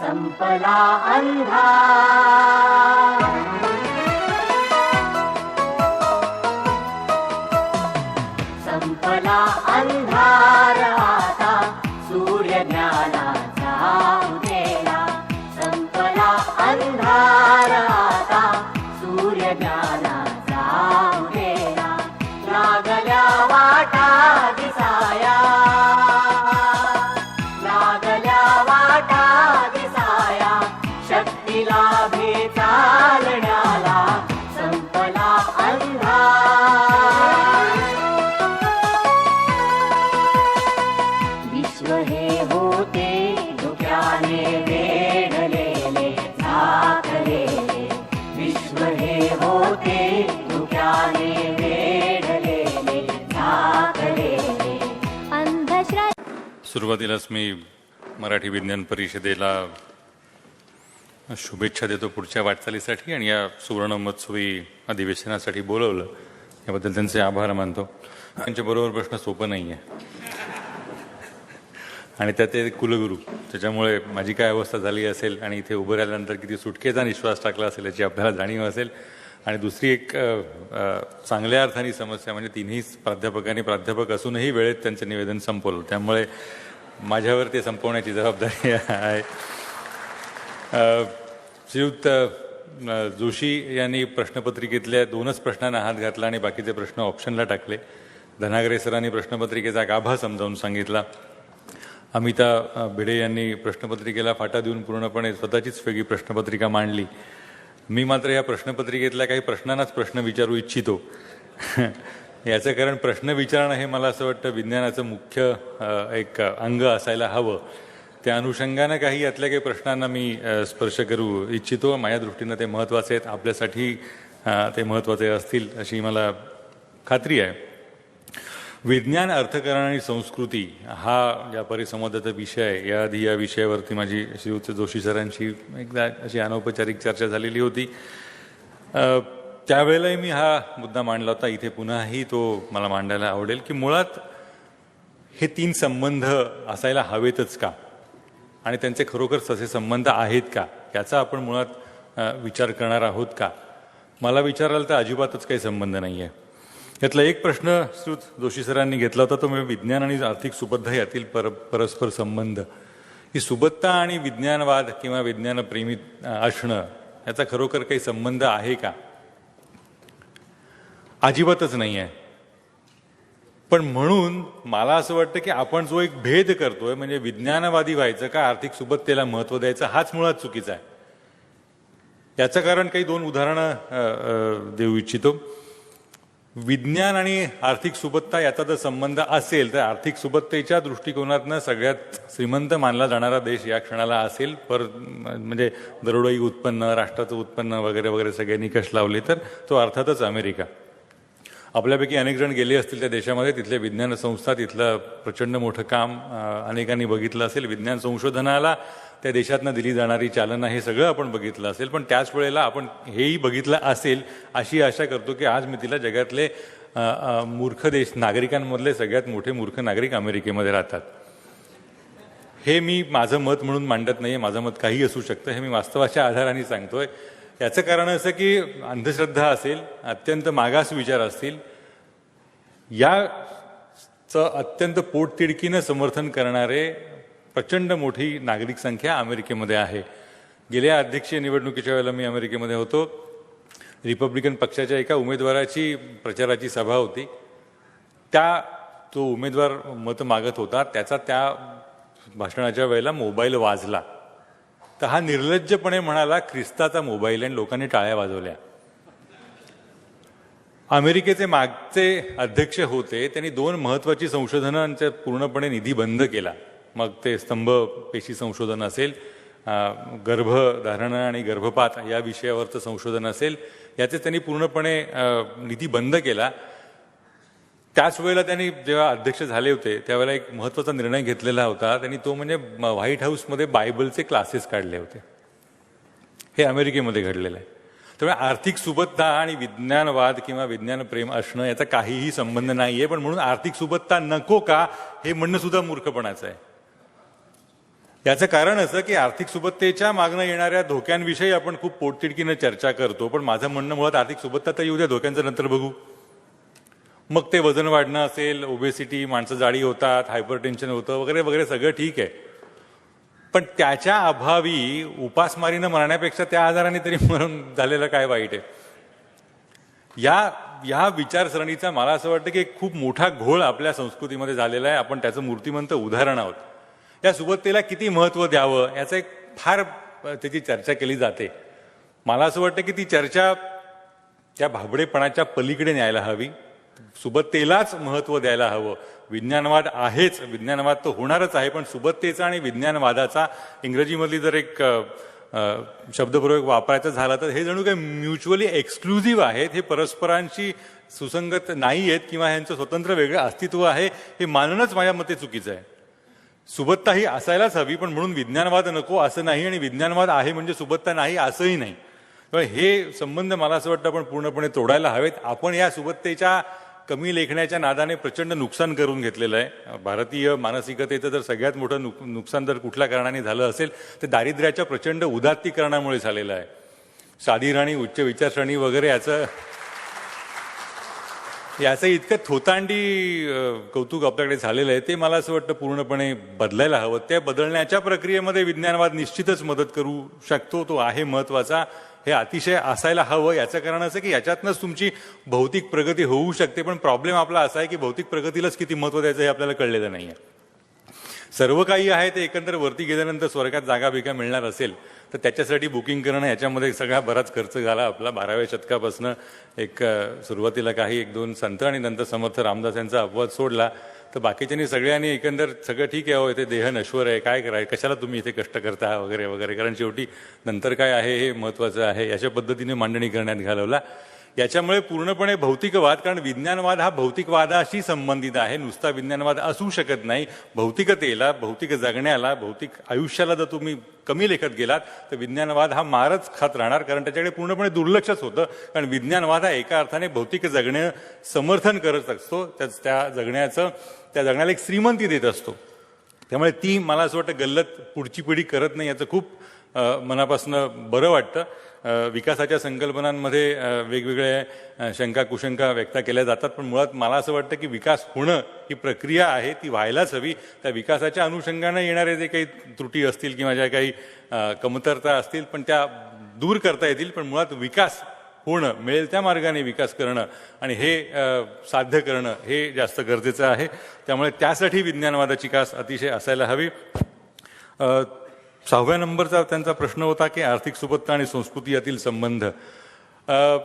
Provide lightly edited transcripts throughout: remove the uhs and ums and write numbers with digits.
संपला अंधार, संपला अंधार आता सूर्य ज्ञानाचा उजेला, संपला अंधार आता सूर्य ज्ञानाचा उजेला, लागल्या वाटा दिसाया, लागल्या वाटा दिसाया, शक्ती लाभे चालण्याला, संपला अंधार, विश्व हे होते धुक्याने वेढलेले झाकलेले, विश्व हे होते धुक्याने वेढलेले झाकलेले, अंधश्रद्धा. सुरुवातीलाच मी मराठी विज्ञान परिषदेला शुभेच्छा देतो पुढच्या वाटचालीसाठी आणि या सुवर्ण महोत्सवी अधिवेशनासाठी बोलवलं याबद्दल त्यांचे आभार मानतो. त्यांच्याबरोबर प्रश्न सोपं नाही आहे आणि त्यात ते कुलगुरू, त्याच्यामुळे माझी काय अवस्था झाली असेल आणि इथे उभं राहिल्यानंतर किती सुटकेचा निश्वास टाकला असेल याची आपल्याला जाणीव असेल. आणि दुसरी एक चांगल्या अर्थाने समस्या म्हणजे तिन्ही प्राध्यापकांनी प्राध्यापक असूनही वेळेत त्यांचं निवेदन संपवलं, त्यामुळे माझ्यावर ते संपवण्याची जबाबदारी आहे. श्रीयुत जोशी यांनी प्रश्नपत्रिकेतल्या 2च प्रश्नांना हात घातला आणि बाकीचे प्रश्न ऑप्शनला टाकले. धनागरे सरांनी प्रश्नपत्रिकेचा गाभा समजावून सांगितला. अमिता भिडे यांनी प्रश्नपत्रिकेला फाटा देऊन पूर्णपणे स्वतःचीच वेगळी प्रश्नपत्रिका मांडली. मी मात्र या प्रश्नपत्रिकेतल्या काही प्रश्नांनाच प्रश्न विचारू इच्छितो. याचं कारण प्रश्न विचारणं हे मला असं वाटतं विज्ञानाचं मुख्य एक अंग असायला हवं. त्या अनुषंगानं काही यातल्या काही प्रश्नांना मी स्पर्श करू इच्छितो. माझ्या दृष्टीनं ते महत्त्वाचे आहेत, आपल्यासाठी ते महत्त्वाचे असतील अशी मला खात्री आहे. विज्ञान, अर्थकारण आणि संस्कृती हा या परिसंवादाचा विषय आहे. याआधी या विषयावरती माझी श्रीयुत जोशी सरांची एकदा अशी अनौपचारिक चर्चा झालेली होती. त्यावेळेलाही मी हा मुद्दा मांडला होता. इथे पुन्हाही तो मला मांडायला आवडेल की मुळात हे 3 संबंध असायला हवेतच का आणि त्यांचे खरोखर तसे संबंध आहेत का याचा आपण मुळात विचार करणार आहोत का. मला विचाराल तर अजिबातच काही संबंध नाही आहे. यातला एक प्रश्न श्रीयुत जोशी सरांनी घेतला होता तो म्हणजे विज्ञान आणि आर्थिक सुबत्ता यातील परस्पर संबंध. ही सुबत्ता आणि विज्ञानवाद किंवा विज्ञानप्रेमी असणं याचा खरोखर काही संबंध आहे का? अजिबातच नाही आहे. पण म्हणून मला असं वाटतं की आपण जो एक भेद करतोय म्हणजे विज्ञानवादी व्हायचं का आर्थिक सुबत्तेला महत्त्व द्यायचं हाच मुळात चुकीचा आहे. याचं कारण काही 2 उदाहरणं देऊ इच्छितो. विज्ञान आणि आर्थिक सुबत्ता याचा जर संबंध असेल तर आर्थिक सुबत्तेच्या दृष्टिकोनातनं सगळ्यात श्रीमंत मानला जाणारा देश या क्षणाला असेल म्हणजे दरडोई उत्पन्न, राष्ट्राचं उत्पन्न वगैरे वगैरे सगळे निकष लावले तर तो अर्थातच अमेरिका. आपल्यापैकी अनेक जण गेले असतील त्या देशामध्ये. तिथल्या विज्ञान संस्था, तिथलं प्रचंड मोठं काम अनेकांनी बघितलं असेल. विज्ञान संशोधनाला त्या देशातनं दिली जाणारी चालना हे सगळं आपण बघितलं असेल. पण त्याच वेळेला आपण हेही बघितलं असेल अशी आशा करतो की आज मी तिला जगातले मूर्ख देश नागरिकांमधले सगळ्यात मोठे मूर्ख नागरिक अमेरिकेमध्ये राहतात. हे मी माझं मत म्हणून मांडत नाही आहे. माझं मत काही असू शकतं. हे मी वास्तवाच्या आधाराने सांगतोय. याचं कारण असं की अंधश्रद्धा असेल, अत्यंत मागास विचार असतील, याचं अत्यंत पोटतिडकीनं समर्थन करणारे प्रचंड मोठी नागरिक संख्या अमेरिकेमध्ये आहे. गेल्या अध्यक्षीय निवडणुकीच्या वेळेला मी अमेरिकेमध्ये होतो. रिपब्लिकन पक्षाच्या एका उमेदवाराची प्रचाराची सभा होती. तो उमेदवार मत मागत होता. त्याचा त्या भाषणाच्या वेळेला मोबाईल वाजला. तर हा निर्लज्जपणे म्हणाला ख्रिस्ताचा मोबाईल आणि लोकांनी टाळ्या वाजवल्या. अमेरिकेचे मागचे अध्यक्ष होते. त्यांनी 2 महत्त्वाची संशोधनांचा पूर्णपणे निधी बंद केला. मग ते स्तंभ पेशी संशोधन असेल, गर्भधारण आणि गर्भपात या विषयावरचं संशोधन असेल, याचे त्यांनी पूर्णपणे निधी बंद केला. त्याच वेळेला त्यांनी जेव्हा अध्यक्ष झाले होते त्यावेळेला एक महत्त्वाचा निर्णय घेतलेला होता. त्यांनी तो म्हणजे व्हाईट हाऊसमध्ये बायबलचे क्लासेस काढले होते. हे अमेरिकेमध्ये घडलेलं आहे. त्यामुळे आर्थिक सुबत्ता आणि विज्ञानवाद किंवा विज्ञानप्रेम असणं याचा काहीही संबंध नाही आहे. पण म्हणून आर्थिक सुबत्ता नको का हे म्हणणं सुद्धा मूर्खपणाचं आहे. याचं कारण असं की आर्थिक सुबत्तेच्या मागणं येणाऱ्या धोक्यांविषयी आपण खूप पोटतिडकीनं चर्चा करतो, पण माझं म्हणणं मुळात आर्थिक सुबत्ता तर येऊ द्या, धोक्यांचं नंतर बघू. मग ते वजन वाढणं असेल, ओबेसिटी, माणसं जाडी होतात, हायपरटेन्शन होतं वगैरे वगैरे सगळं ठीक आहे, पण त्याच्या अभावी उपासमारीनं मरण्यापेक्षा त्या आजाराने तरी मरण झालेलं काय वाईट आहे. या विचारसरणीचा मला असं वाटतं की एक खूप मोठा घोळ आपल्या संस्कृतीमध्ये झालेला आहे. आपण त्याचं मूर्तिमंत उदाहरण आहोत. या सुबत्तेला किती महत्त्व द्यावं याचं एक फार त्याची चर्चा केली जाते. मला असं वाटतं की ती चर्चा त्या भाबडेपणाच्या पलीकडे न्यायला हवी. सुबत्तेलाच महत्त्व द्यायला हवं. विज्ञानवाद आहेच, विज्ञानवाद तो होणारच आहे, पण सुबत्तेचा आणि विज्ञानवादाचा इंग्रजीमधली जर एक शब्दप्रयोग वापरायचा झाला तर हे जणू काही म्युच्युअली एक्सक्लुझिव्ह आहेत, हे परस्परांशी सुसंगत नाही आहेत किंवा ह्यांचं स्वतंत्र वेगळं अस्तित्व आहे हे मानणंच माझ्या मते चुकीचं आहे. सुबत्ता ही असायलाच हवी, पण म्हणून विज्ञानवाद नको असं नाही आणि विज्ञानवाद आहे म्हणजे सुबत्ता नाही असंही नाही. हे संबंध मला असं वाटतं आपण पूर्णपणे तोडायला हवेत. आपण या सुबत्तेच्या कमी लेखण्याच्या नादाने प्रचंड नुकसान करून घेतलेलं आहे. भारतीय मानसिकतेचं जर सगळ्यात मोठं नुकसान जर कुठल्या कारणाने झालं असेल तर दारिद्र्याच्या प्रचंड उदात्तीकरणामुळे झालेलं आहे. शादीराणी, उच्च विचारसरणी वगैरे याचं इतकं थोतांडी कौतुक आपल्याकडे झालेलं आहे, ते मला असं वाटतं पूर्णपणे बदलायला हवं. त्या बदलण्याच्या प्रक्रियेमध्ये विज्ञानवाद निश्चितच मदत करू शकतो, तो आहे महत्त्वाचा. हे अतिशय असायला हवं. याचं कारण असं की याच्यातनंच तुमची भौतिक प्रगती होऊ शकते, पण प्रॉब्लेम आपला असा आहे की भौतिक प्रगतीलाच किती महत्त्व द्यायचं हे आपल्याला कळलेलं नाही आहे. सर्व काही आहे ते एकंदर वरती गेल्यानंतर स्वर्गात जागा बिगा मिळणार असेल तर त्याच्यासाठी बुकिंग करणं याच्यामध्ये सगळा बराच खर्च झाला आपला. 12व्या शतकापासून एक सुरुवातीला काही 1-2 संत आणि नंतर समर्थ रामदास यांचा अपवाद सोडला तर बाकीच्यांनी सगळ्यांनी एकंदर सगळं ठीक आहे, हो ते देह नश्वर आहे, काय करायचं, कशाला तुम्ही इथे कष्ट करता वगैरे वगैरे, कारण शेवटी नंतर काय आहे हे महत्त्वाचं आहे, अशा पद्धतीने मांडणी करण्यात घालवला. याच्यामुळे पूर्णपणे भौतिकवाद, कारण विज्ञानवाद हा भौतिकवादाशी संबंधित आहे, नुसता विज्ञानवाद असू शकत नाही. भौतिकतेला, भौतिक जगण्याला, भौतिक आयुष्याला जर तुम्ही कमी लेखत गेलात तर विज्ञानवाद हा मारच खात राहणार, कारण त्याच्याकडे पूर्णपणे दुर्लक्षच होतं. कारण विज्ञानवाद हा एका अर्थाने भौतिक जगणे समर्थन करत असतो, त्या जगण्याला एक श्रीमंती देत असतो. त्यामुळे ती मला असं वाटतं गल्लत पुढची पिढी करत नाही, याचं खूप मनापासून बरं वाटतं. विकासाच्या संकल्पनांमध्ये वेगवेगळ्या शंका कुशंका व्यक्त केल्या जातात, पण मुळात मला असं वाटतं की विकास होणं ही प्रक्रिया आहे, ती व्हायलाच हवी. त्या विकासाच्या अनुषंगाने येणारे जे काही त्रुटी असतील किंवा ज्या काही कमतरता असतील पण त्या दूर करता येतील, पण मुळात विकास होणं, मिळेल त्या मार्गाने विकास करणं आणि हे साध्य करणं हे जास्त गरजेचं आहे. त्यामुळे त्यासाठी विज्ञानवादाची कास अतिशय असायला हवी. 6व्या नंबरचा त्यांचा प्रश्न होता की आर्थिक सुबत्ता आणि संस्कृती यातील संबंध.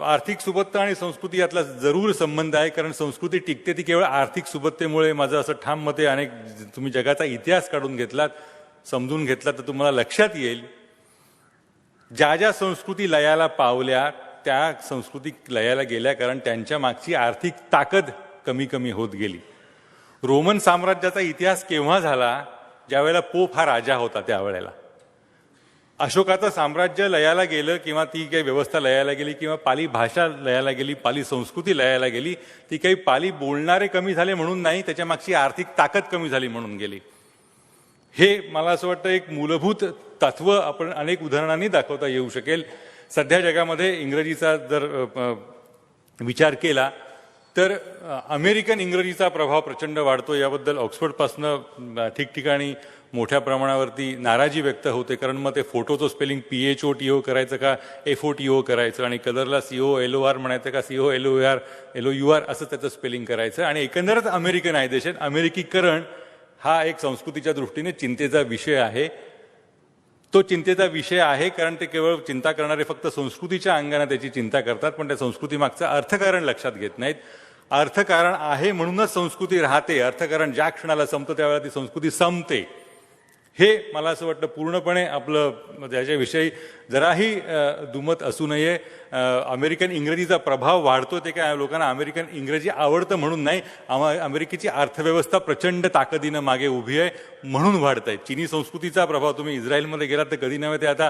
आर्थिक सुबत्ता आणि संस्कृती यातला जरूर संबंध आहे, कारण संस्कृती टिकते ती केवळ आर्थिक सुबत्तेमुळे. माझं असं ठाम मत आहे. अनेक तुम्ही जगाचा इतिहास काढून घेतलात, समजून घेतलात तर तुम्हाला लक्षात येईल ज्या ज्या संस्कृती लयाला पावल्या त्या संस्कृती लयाला गेल्या कारण त्यांच्या मागची आर्थिक ताकद कमी कमी होत गेली. रोमन साम्राज्याचा इतिहास केव्हा झाला? ज्यावेळेला पोप हा राजा होता त्यावेळेला. अशोकाचं साम्राज्य लयाला गेलं किंवा ती काही व्यवस्था लयाला गेली किंवा पाली भाषा लयाला गेली, पाली संस्कृती लयाला गेली, ती काही पाली बोलणारे कमी झाले म्हणून नाही, त्याच्या मागची आर्थिक ताकद कमी झाली म्हणून गेली. हे मला असं वाटतं एक मूलभूत तत्व आपण अनेक उदाहरणांनी दाखवता येऊ शकेल. सध्या जगामध्ये इंग्रजीचा जर विचार केला तर अमेरिकन इंग्रजीचा प्रभाव प्रचंड वाढतो. याबद्दल ऑक्सफर्डपासनं ठिकठिकाणी मोठ्या प्रमाणावरती नाराजी व्यक्त होते, कारण मग ते फोटोचं स्पेलिंग PHOTO करायचं का FOTO करायचं आणि कलरला COLOR म्हणायचं का COLOUR असं त्याचं स्पेलिंग करायचं. आणि एकंदरच अमेरिकनायझेशन, अमेरिकीकरण हा एक संस्कृतीच्या दृष्टीने चिंतेचा विषय आहे. तो चिंतेचा विषय आहे कारण ते केवळ चिंता करणारे फक्त संस्कृतीच्या अंगाने त्याची चिंता करतात, पण त्या संस्कृतीमागचं अर्थकारण लक्षात घेत नाहीत. अर्थकारण आहे म्हणूनच संस्कृती राहते. अर्थकारण ज्या क्षणाला संपतं त्यावेळेला ती संस्कृती संपते. हे मला असं वाटतं पूर्णपणे आपलं त्याच्याविषयी जराही दुमत असू नये. अमेरिकन इंग्रजीचा प्रभाव वाढतो ते काय लोकांना अमेरिकन इंग्रजी आवडतं म्हणून नाही, अमेरिकेची अर्थव्यवस्था प्रचंड ताकदीनं मागे उभी आहे म्हणून वाढत आहे. चिनी संस्कृतीचा प्रभाव तुम्ही इस्रायलमध्ये गेलात तर कधी नव्हे ते आता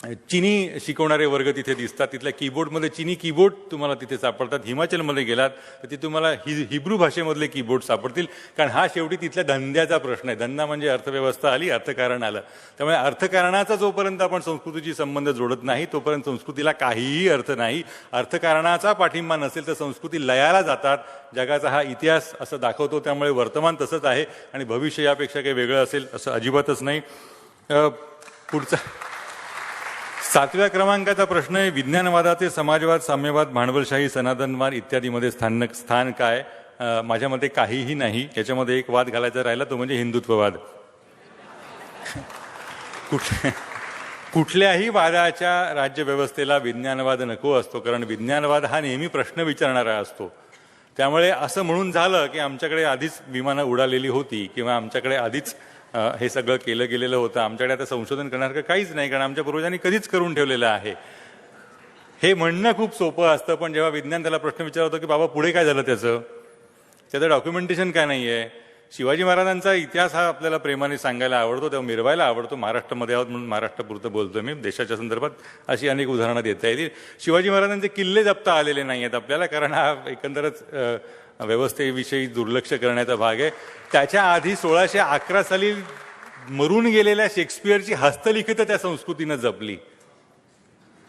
चिनी शिकवणारे वर्ग तिथे दिसतात. तिथल्या कीबोर्डमध्ये चिनी कीबोर्ड तुम्हाला तिथे सापडतात. हिमाचलमध्ये गेलात तर तिथे तुम्हाला हिब्रू भाषेमधले कीबोर्ड सापडतील, कारण हा शेवटी तिथल्या धंद्याचा प्रश्न आहे. धंदा म्हणजे अर्थव्यवस्था आली, अर्थकारण आलं. त्यामुळे अर्थकारणाचा जोपर्यंत आपण संस्कृतीशी संबंध जोडत नाही तोपर्यंत संस्कृतीला काहीही अर्थ नाही. अर्थकारणाचा पाठिंबा नसेल तर संस्कृती लयाला जातात. जगाचा हा इतिहास असं दाखवतो. त्यामुळे वर्तमान तसंच आहे आणि भविष्य यापेक्षा काही वेगळं असेल असं अजिबातच नाही. पुढचा 7व्या क्रमांकाचा प्रश्न आहे, विज्ञानवादाचे समाजवाद, साम्यवाद, भांडवलशाही, सनातनवाद इत्यादीमध्ये स्थान काय? माझ्या मते काहीही नाही. याच्यामध्ये एक वाद घालायचा राहिला तो म्हणजे हिंदुत्ववाद. कुठल्याही वादाच्या राज्यव्यवस्थेला विज्ञानवाद नको असतो, कारण विज्ञानवाद हा नेहमी प्रश्न विचारणारा असतो. त्यामुळे असं म्हणून झालं की आमच्याकडे आधीच विमानं उडालेली होती किंवा आमच्याकडे आधीच हे सगळं केलं गेलेलं होतं, आमच्याकडे आता संशोधन करण्यासारखं काहीच नाही, कारण आमच्या पूर्वजांनी कधीच करून ठेवलेलं आहे, हे म्हणणं खूप सोपं असतं. पण जेव्हा विज्ञान त्याला प्रश्न विचारतो की बाबा पुढे काय झालं, त्याचं डॉक्युमेंटेशन काय नाही आहे. शिवाजी महाराजांचा इतिहास हा आपल्याला प्रेमाने सांगायला आवडतो, तेव्हा मिरवायला आवडतो. महाराष्ट्रामध्ये आहोत म्हणून महाराष्ट्रापुरतं बोलतोय मी. देशाच्या संदर्भात अशी अनेक उदाहरणं देता येतील. शिवाजी महाराजांचे किल्ले जप्त आलेले नाही आहेत आपल्याला, कारण हा एकंदरच व्यवस्थेविषयी दुर्लक्ष करण्याचा भाग आहे. त्याच्या आधी 1611 साली मरून गेलेल्या शेक्सपियरची हस्तलिखितं त्या संस्कृतीनं जपली.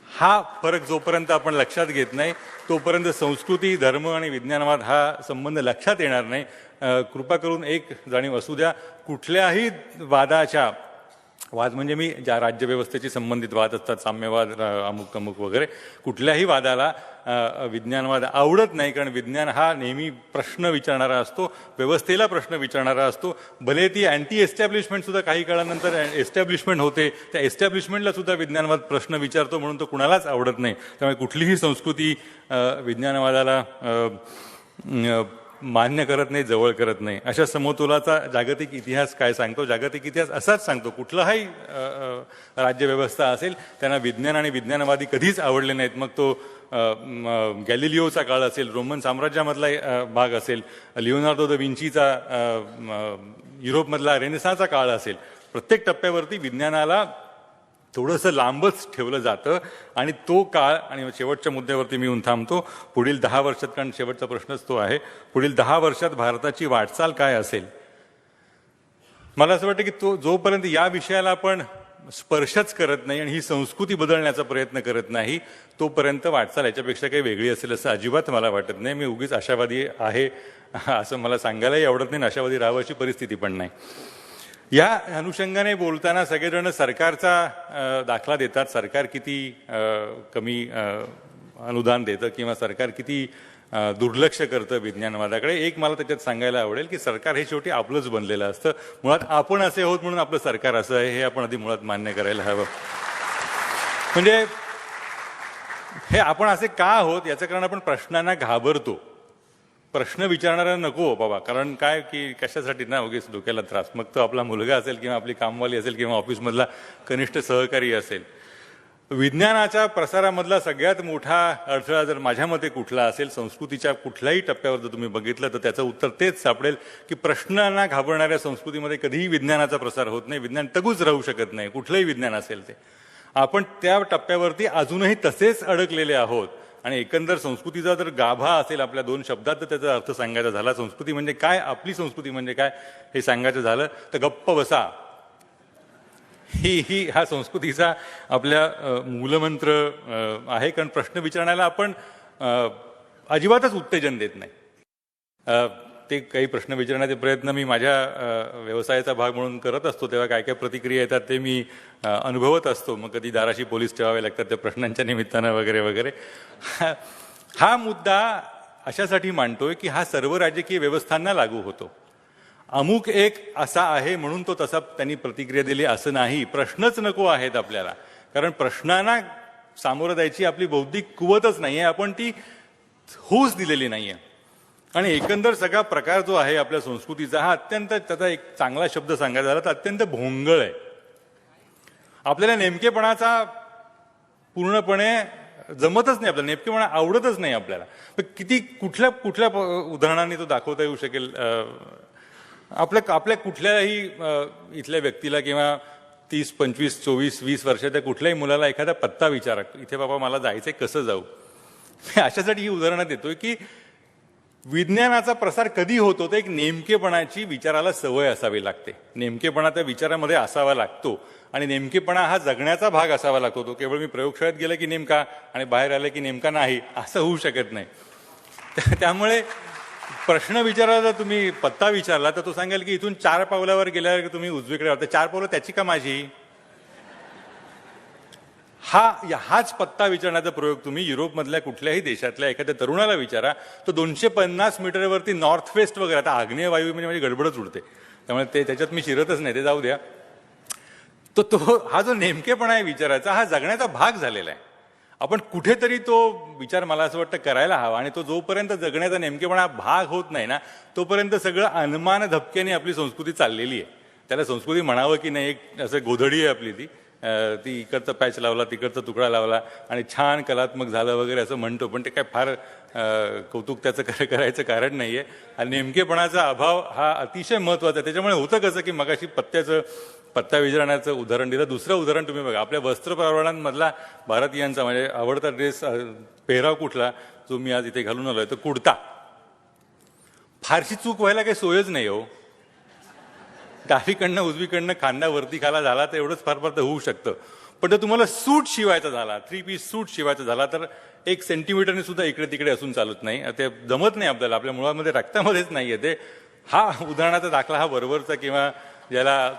हा फरक जोपर्यंत आपण लक्षात घेत नाही तोपर्यंत संस्कृती, धर्म आणि विज्ञानवाद हा संबंध लक्षात येणार नाही. कृपा करून एक जाणीव असू द्या, कुठल्याही वादाच्या, वाद म्हणजे मी ज्या राज्यव्यवस्थेशी संबंधित वाद असतात, साम्यवाद, अमुक अमुक वगैरे, कुठल्याही वादाला विज्ञानवाद आवडत नाही, कारण विज्ञान हा नेहमी प्रश्न विचारणारा असतो, व्यवस्थेला प्रश्न विचारणारा असतो. भले ती अँटी एस्टॅब्लिशमेंट सुद्धा काही काळानंतर एस्टॅब्लिशमेंट होते, त्या एस्टॅब्लिशमेंटला सुद्धा विज्ञानवाद प्रश्न विचारतो, म्हणून तो कुणालाच आवडत नाही. त्यामुळे कुठलीही संस्कृती विज्ञानवादाला मान्य करत नाही, जवळ करत नाही. अशा समतोलाचा जागतिक इतिहास काय सांगतो? जागतिक इतिहास असाच सांगतो, कुठलाही राज्यव्यवस्था असेल त्यांना विज्ञान आणि विज्ञानवादी कधीच आवडले नाहीत. मग तो गॅलिलिओचा काळ असेल, रोमन साम्राज्यामधला भाग असेल, लिओनार्दो द विंचीचा युरोपमधला रेनेसाचा काळ असेल, प्रत्येक टप्प्यावरती विज्ञानाला थोडंसं लांबच ठेवलं जातं. आणि तो काळ, आणि शेवटच्या मुद्द्यावरती मी येऊन थांबतो, पुढील 10 वर्षात, कारण शेवटचा प्रश्नच तो आहे, पुढील 10 वर्षात भारताची वाटचाल काय असेल? मला असं वाटतं की तो जोपर्यंत या विषयाला आपण स्पर्शच करत नाही आणि ही संस्कृती बदलण्याचा प्रयत्न करत नाही तोपर्यंत वाटचाल याच्यापेक्षा काही वेगळी असेल असं अजिबात मला वाटत नाही. मी उगीच आशावादी आहे असं मला सांगायलाही आवडत नाही, आशावादी राहावयाची परिस्थिती पण नाही. या अनुषंगाने बोलताना सगळेजण सरकारचा दाखला देतात, सरकार किती कमी अनुदान देतं किंवा सरकार किती दुर्लक्ष करतं विज्ञानवादाकडे. एक मला त्याच्यात सांगायला आवडेल की सरकार हे शेवटी आपलंच बनलेलं असतं. मुळात आपण असे आहोत म्हणून आपलं सरकार असं आहे, हे आपण आधी मुळात मान्य करायला हवं. म्हणजे हे आपण असे का आहोत याचं कारण आपण प्रश्नांना घाबरतो. प्रश्न विचारणारा नको बाबा, कारण काय की कशासाठी ना उगीच डोक्याला त्रास. मग तो आपला मुलगा असेल किंवा आपली कामवाली असेल किंवा ऑफिसमधला कनिष्ठ सहकारी असेल. विज्ञानाच्या प्रसारामधला सगळ्यात मोठा अडथळा जर माझ्या मते कुठला असेल, संस्कृतीच्या कुठल्याही टप्प्यावर जर तुम्ही बघितलं तर त्याचं उत्तर तेच सापडेल की प्रश्नांना घाबरणाऱ्या संस्कृतीमध्ये कधीही विज्ञानाचा प्रसार होत नाही. विज्ञान तगूच राहू शकत नाही, कुठलंही विज्ञान असेल ते. आपण त्या टप्प्यावरती अजूनही तसेच अडकलेले आहोत. आणि एकंदर संस्कृतीचा जर गाभा असेल आपल्या 2 शब्दात तर त्याचा अर्थ सांगायचा झाला, संस्कृती म्हणजे काय, आपली संस्कृती म्हणजे काय हे सांगायचं झालं तर गप्प बसा ही हा संस्कृतीचा आपल्या मूलमंत्र आहे. कारण प्रश्न विचारण्याला आपण अजिबातच उत्तेजन देत नाही. ते काही प्रश्न विचारण्याचे प्रयत्न मी माझ्या व्यवसायाचा भाग म्हणून करत असतो, तेव्हा काय काय प्रतिक्रिया येतात ते मी अनुभवत असतो. मग कधी दाराशी पोलीस ठेवावे लागतात त्या प्रश्नांच्या निमित्तानं वगैरे वगैरे. हा मुद्दा अशासाठी मांडतोय की हा सर्व राजकीय व्यवस्थांना लागू होतो. अमुक एक असा आहे म्हणून तो तसा त्यांनी प्रतिक्रिया दिली असं नाही. प्रश्नच नको आहेत आपल्याला, कारण प्रश्नांना सामोरं द्यायची आपली बौद्धिक कुवतच नाही आहे, आपण ती होऊच दिलेली नाही आहे. आणि एकंदर सगळा प्रकार जो आहे आपल्या संस्कृतीचा हा अत्यंत, त्याचा एक चांगला शब्द सांगायचा झाला तर अत्यंत भोंगळ आहे. आपल्याला नेमकेपणाचा पूर्णपणे जमतच नाही, आपल्याला नेमकेपणा आवडतच नाही आपल्याला. किती कुठल्या उदाहरणाने तो दाखवता येऊ शकेल? आपल्या कुठल्याही इथल्या व्यक्तीला किंवा 30, 25, 24, 20 वर्षाच्या कुठल्याही मुलाला एखादा पत्ता विचारा, इथे बाबा मला जायचंय, कसं जाऊ? अशासाठी ही उदाहरणं देतोय की विज्ञानाचा प्रसार कधी होतो तर एक नेमकेपणाची विचाराला सवय असावी लागते. नेमकेपणा त्या विचारामध्ये असावा लागतो आणि नेमकेपणा हा जगण्याचा भाग असावा लागतो. तो केवळ मी प्रयोगशाळेत गेला की नेमका आणि बाहेर आलं की नेमका नाही असं होऊ शकत नाही. त्यामुळे प्रश्न विचारायला जर तुम्ही पत्ता विचारला तर तो सांगेल की इथून 4 पावलावर गेल्यावर तुम्ही उजवीकडे वाटतं, 4 पावलं त्याची का माझी? हाच पत्ता विचारण्याचा प्रयोग तुम्ही युरोपमधल्या कुठल्याही देशातल्या एखाद्या तरुणाला विचारा, तो 250 मीटरवरती नॉर्थ वेस्ट वगैरे, आता आग्नेय वायू म्हणजे माझी गडबडच उडते त्यामुळे त्याच्यात मी शिरतच नाही, ते जाऊ द्या. तो हा जो नेमकेपणा आहे विचाराचा, हा जगण्याचा भाग झालेला आहे. आपण कुठेतरी तो विचार मला असं वाटतं करायला हवा आणि तो जोपर्यंत जगण्याचा नेमकेपणा भाग होत नाही ना तोपर्यंत सगळं अनुमान धपक्याने आपली संस्कृती चाललेली आहे. त्याला संस्कृती म्हणावं की नाही, एक असं गोधडी आहे आपली ती इकडचा पॅच लावला, तिकडचा तुकडा लावला आणि छान कलात्मक झालं वगैरे असं म्हणतो, पण ते काय फार कौतुक त्याचं करायचं कारण नाही आहे. आणि नेमकेपणाचा अभाव हा अतिशय महत्त्वाचा आहे. त्याच्यामुळे होतं कसं की मगाशी पत्ता विचारण्याचं उदाहरण दिलं. दुसरं उदाहरण तुम्ही बघा, आपल्या वस्त्रप्रमाणांमधला भारतीयांचा म्हणजे आवडता ड्रेस पेहराव कुठला जो मी आज इथे घालून आलोय, तर कुर्ता. फारशी चूक व्हायला काही सोयच नाही हो. डावीकडनं उजवीकडनं खांदा वरती खाला झाला तर एवढंच फार फार तर होऊ शकतं. पण जर तुम्हाला सूट शिवायचा झाला, 3 पीस सूट शिवायचा झाला तर 1 सेंटीमीटरने सुद्धा इकडे तिकडे असून चालत नाही. ते जमत नाही आपल्याला, आपल्या मुळामध्ये रक्तामध्येच नाही आहे ते. हा उदाहरणाचा दाखला हा बरोबरचा किंवा ज्याला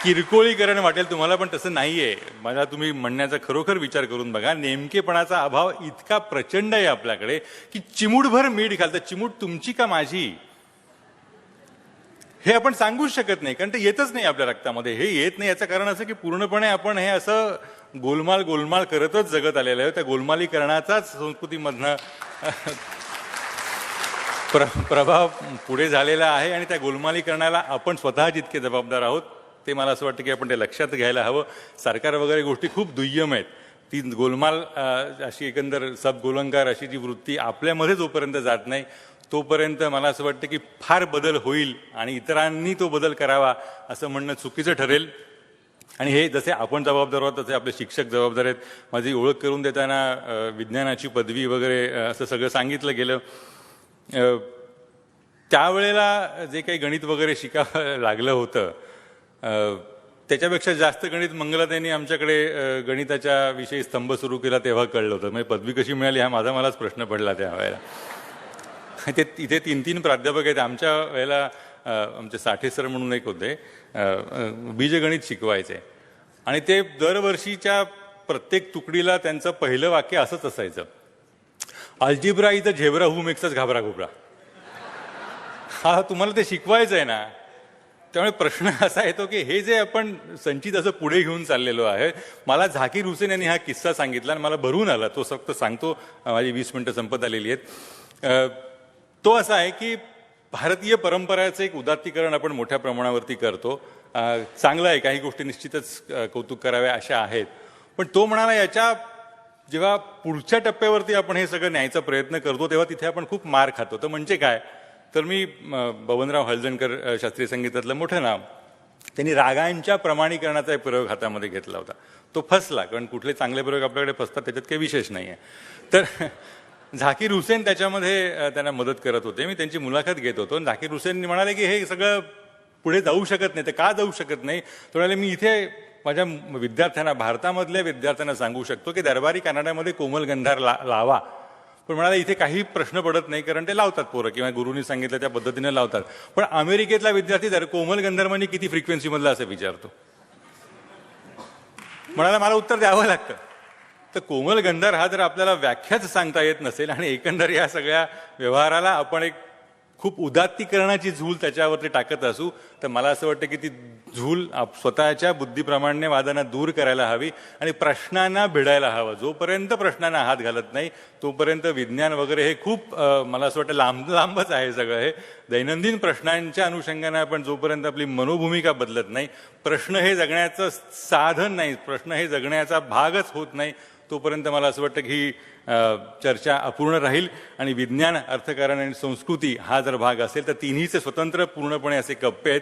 किरकोळीकरण वाटेल तुम्हाला, पण तसं नाहीये. मला तुम्ही म्हणण्याचा खरोखर विचार करून बघा. नेमकेपणाचा अभाव इतका प्रचंड आहे आपल्याकडे की चिमूटभर मीठ घालतं, चिमूट तुमची का माझी हे आपण सांगूच शकत नाही, कारण ते येतच नाही आपल्या रक्तामध्ये. हे येत नाही याचं कारण असं की पूर्णपणे आपण हे असं गोलमाल करतच जगत आलेलं आहे. त्या गोलमालीकरणाचाच संस्कृतीमधनं प्रभाव पुढे झालेला आहे आणि त्या गोलमालीकरणाला आपण स्वतः जितके जबाबदार आहोत ते मला असं वाटतं की आपण ते लक्षात घ्यायला हवं. सरकार वगैरे गोष्टी खूप दुय्यम आहेत. ती गोलमाल अशी एकंदर सबगोलंकार अशी जी वृत्ती आपल्यामध्ये जोपर्यंत जात नाही तोपर्यंत मला असं वाटतं की फार बदल होईल आणि इतरांनी तो बदल करावा असं म्हणणं चुकीचं ठरेल. आणि हे जसे आपण जबाबदार आहोत तसे आपले शिक्षक जबाबदार आहेत. माझी ओळख करून देताना विज्ञानाची पदवी वगैरे असं सगळं सांगितलं गेलं. त्यावेळेला जे काही गणित वगैरे शिकावं लागलं होतं त्याच्यापेक्षा जास्त गणित मंगलाताईंनी आमच्याकडे गणिताच्या विषयी स्तंभ सुरू केला तेव्हा कळलं होतं. म्हणजे पदवी कशी मिळाली हा मलाच प्रश्न पडला त्यावेळेला. ते इथे 3 प्राध्यापक आहेत. आमच्या वेळेला आमचे साठे सर म्हणून एक होते, बीजगणित शिकवायचे आणि ते दरवर्षीच्या प्रत्येक तुकडीला त्यांचं पहिलं वाक्य असंच असायचं, अल्जिब्रा इथं झेब्रा हू मेक्सच घाबरा घुबरा. हा तुम्हाला ते शिकवायचं आहे ना. त्यामुळे प्रश्न असा येतो की हे जे आपण संचित असं पुढे घेऊन चाललेलो आहे. मला झाकीर हुसेन यांनी हा किस्सा सांगितला आणि मला भरून आला. तो फक्त सांगतो, माझी 20 मिनिटं संपत आलेली आहेत. तो असा आहे की भारतीय परंपराचं एक उदात्तीकरण आपण मोठ्या प्रमाणावरती करतो. चांगलं आहे, काही गोष्टी निश्चितच कौतुक कराव्या अशा आहेत. पण तो म्हणाला याच्या जेव्हा पुढच्या टप्प्यावरती आपण हे सगळं न्यायचा प्रयत्न करतो तेव्हा तिथे आपण खूप मार खातो. तर म्हणजे काय, तर मी बबनराव हलजणकर शास्त्रीय संगीतातलं मोठं नाव, त्यांनी रागांच्या प्रमाणीकरणाचा एक प्रयोग हातामध्ये घेतला होता. तो फसला, कारण कुठले चांगले प्रयोग आपल्याकडे फसतात त्याच्यात काही विशेष नाही आहे. तर झाकीर हुसेन त्याच्यामध्ये त्यांना मदत करत होते. मी त्यांची मुलाखत घेत होतो. झाकीर हुसेन म्हणाले की हे सगळं पुढे जाऊ शकत नाही. तर का जाऊ शकत नाही, तो म्हणाले मी इथे माझ्या विद्यार्थ्यांना, भारतामधल्या विद्यार्थ्यांना सांगू शकतो की दरबारी कन्नडामध्ये कोमल गंधार लावा. पण म्हणाला इथे काही प्रश्न पडत नाही, कारण ते लावतात पोरं किंवा गुरुनी सांगितलं त्या पद्धतीने लावतात. पण अमेरिकेतला विद्यार्थी कोमल गंधर्वांनी किती फ्रिक्वेन्सीमधला असं विचारतो. म्हणाला मला उत्तर द्यावं लागतं. तर कोमल गंधर हा जर आपल्याला व्याख्याच सांगता येत नसेल आणि एकंदर या सगळ्या व्यवहाराला आपण एक खूप उदात्तीकरणाची झूल त्याच्यावरती टाकत असू तर मला असं वाटतं की ती झूल स्वतःच्या बुद्धीप्रमाणे वादांना दूर करायला हवी आणि प्रश्नांना भिडायला हवं. जोपर्यंत प्रश्नांना हात घालत नाही तोपर्यंत विज्ञान वगैरे हे खूप मला असं वाटतं लांबच आहे सगळं हे. दैनंदिन प्रश्नांच्या अनुषंगाने आपण जोपर्यंत आपली मनोभूमिका बदलत नाही, प्रश्न हे जगण्याचं साधन नाही, प्रश्न हे जगण्याचा भागच होत नाही, तोपर्यंत मला असं वाटतं की ही चर्चा अपूर्ण राहील. आणि विज्ञान, अर्थकारण आणि संस्कृती हा जर भाग असेल तर तिन्हीचे स्वतंत्र पूर्णपणे असे कप्पे आहेत.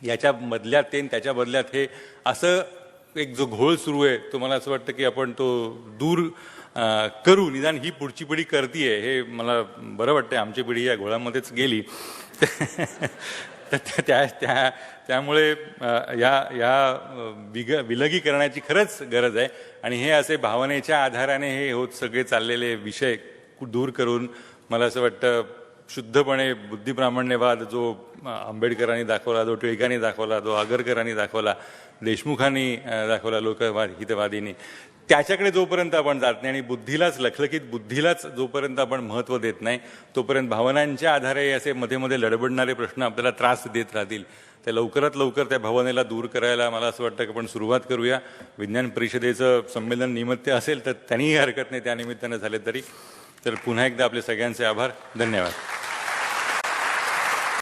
याच्या बदल्यात ते आणि त्याच्या बदल्यात हे असं एक जो घोळ सुरू आहे तो मला असं वाटतं की आपण तो दूर करू. निदान ही पुढची पिढी करतीये हे मला बरं वाटतं. आमची पिढी या घोळामध्येच गेली. तर त्यामुळे या विलगीकरणाची खरंच गरज आहे. आणि हे असे भावनेच्या आधाराने हे होत सगळे चाललेले विषय दूर करून मला असं वाटतं शुद्धपणे बुद्धिप्रामाण्यवाद जो आंबेडकरांनी दाखवला, जो टिळकांनी दाखवला, जो आगरकरांनी दाखवला, देशमुखांनी दाखवला, हितवादींनी, त्याच्याकडे जोपर्यंत आपण जात नाही आणि बुद्धीलाच, लखलखीत बुद्धीलाच जोपर्यंत आपण महत्त्व देत नाही तोपर्यंत भावनांच्या आधारे असे मध्ये मध्ये लडबडणारे प्रश्न आपल्याला त्रास देत राहतील. ते लवकरात लवकर त्या भावनेला दूर करायला मला असं वाटतं की आपण सुरुवात करूया. विज्ञान परिषदेचं संमेलन निमित्त असेल तर त्यांनीही हरकत नाही त्या निमित्तानं झाले तरी. तर पुन्हा एकदा आपले सगळ्यांचे आभार. धन्यवाद.